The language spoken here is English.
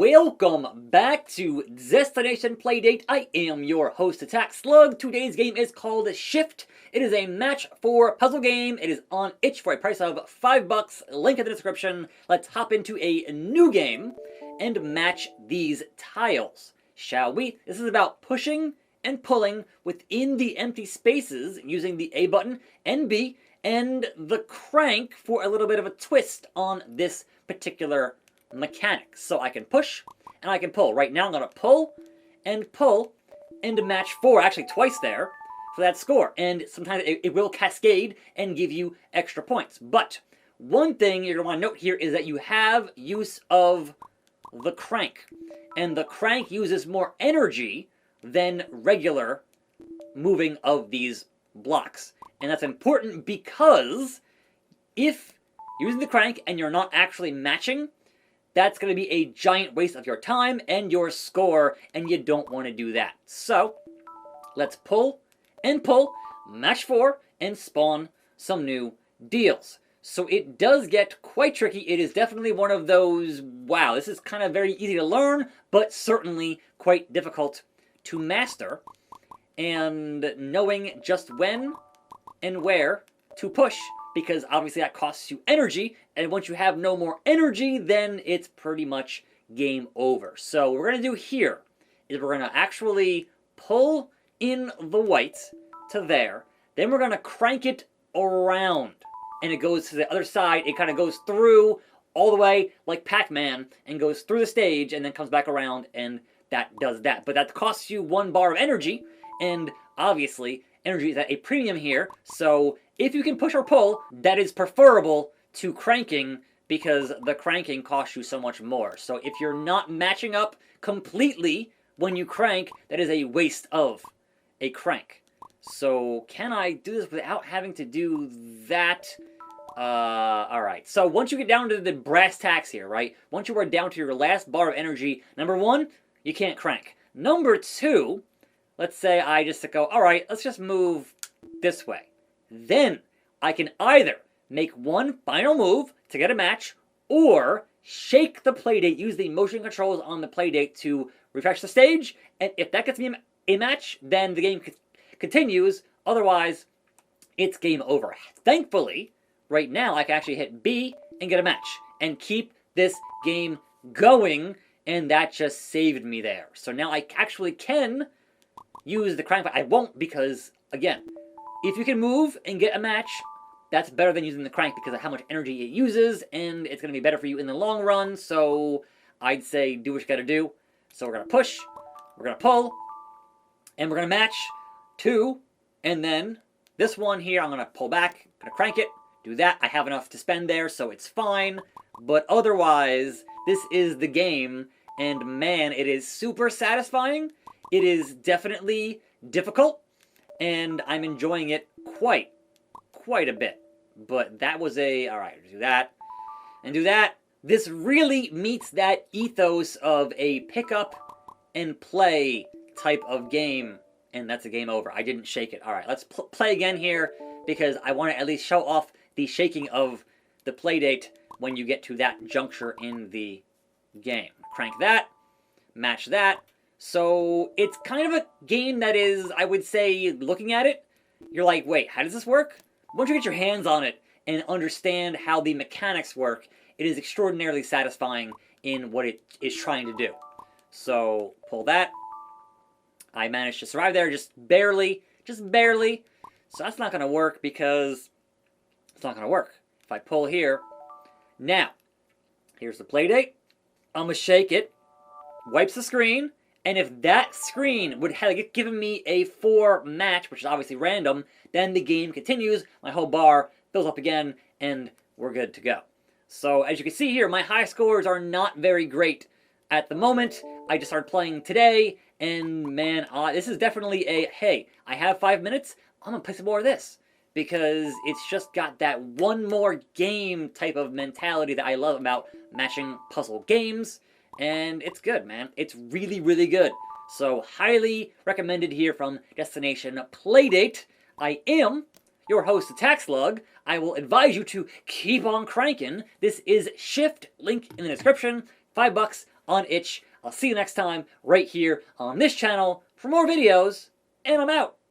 Welcome back to Destination Playdate. I am your host, Attack Slug. Today's game is called Shift. It is a match 4 puzzle game. It is on itch for a price of $5. Link in the description. Let's hop into a new game and match these tiles, shall we? This is about pushing and pulling within the empty spaces using the A button and B and the crank for a little bit of a twist on this particular mechanic. So I can push and I can pull. Right now I'm going to pull and match 4, actually twice there, for that score. And sometimes it will cascade and give you extra points. But one thing you're going to want to note here is that you have use of the crank. And the crank uses more energy than regular moving of these blocks. And that's important because if you're using the crank and you're not actually matching, that's going to be a giant waste of your time and your score, and you don't want to do that. So, let's pull, match 4, and spawn some new deals. So it does get quite tricky. It is definitely one of those, wow, this is kind of very easy to learn, but certainly quite difficult to master. And knowing just when and where to push, because obviously that costs you energy, and once you have no more energy, then it's pretty much game over. So what we're going to do here is we're going to actually pull in the whites to there, then we're going to crank it around, and it goes to the other side. It kind of goes through all the way like Pac-Man and goes through the stage and then comes back around, and that does that. But that costs you 1 bar of energy, and obviously energy is at a premium here, so if you can push or pull, that is preferable to cranking because the cranking costs you so much more. So if you're not matching up completely when you crank, that is a waste of a crank. So can I do this without having to do that? Alright, so once you get down to the brass tacks here, right? Once you are down to your last bar of energy, number 1, you can't crank. Number 2, let's say I just go, alright, let's just move this way. Then I can either make one final move to get a match, or shake the Playdate, use the motion controls on the Playdate to refresh the stage, and if that gets me a match, then the game continues. Otherwise, it's game over. Thankfully, right now I can actually hit B and get a match, and keep this game going, and that just saved me there. So now I actually can use the crank, but I won't because, again, if you can move and get a match, that's better than using the crank because of how much energy it uses, and it's going to be better for you in the long run, so I'd say do what you got to do. So we're going to push, we're going to pull, and we're going to match 2, and then this one here, I'm going to pull back, going to crank it, do that. I have enough to spend there, so it's fine, but otherwise, this is the game, and man, it is super satisfying. It is definitely difficult, and I'm enjoying it quite a bit. But that was alright, do that, and do that. This really meets that ethos of a pick up and play type of game, and that's a game over. I didn't shake it. Alright, let's play again here, because I want to at least show off the shaking of the Playdate when you get to that juncture in the game. Crank that, match that. So it's kind of a game that is, I would say, looking at it, you're like, wait, how does this work? Once you get your hands on it and understand how the mechanics work, it is extraordinarily satisfying in what it is trying to do. So pull that. I managed to survive there just barely. So that's not going to work because it's not going to work. If I pull here, now, here's the Playdate. I'm going to shake it, wipes the screen. And if that screen would have given me a 4 match, which is obviously random, then the game continues, my whole bar fills up again, and we're good to go. So as you can see here, my high scores are not very great at the moment. I just started playing today, and man, this is definitely a, hey, I have 5 minutes, I'm going to play some more of this. Because it's just got that one more game type of mentality that I love about matching puzzle games. And it's good, man. It's really good. So, highly recommended here from Destination Playdate. I am your host, Attack Slug. I will advise you to keep on cranking. This is Shift, link in the description. $5 on itch. I'll see you next time right here on this channel for more videos, and I'm out.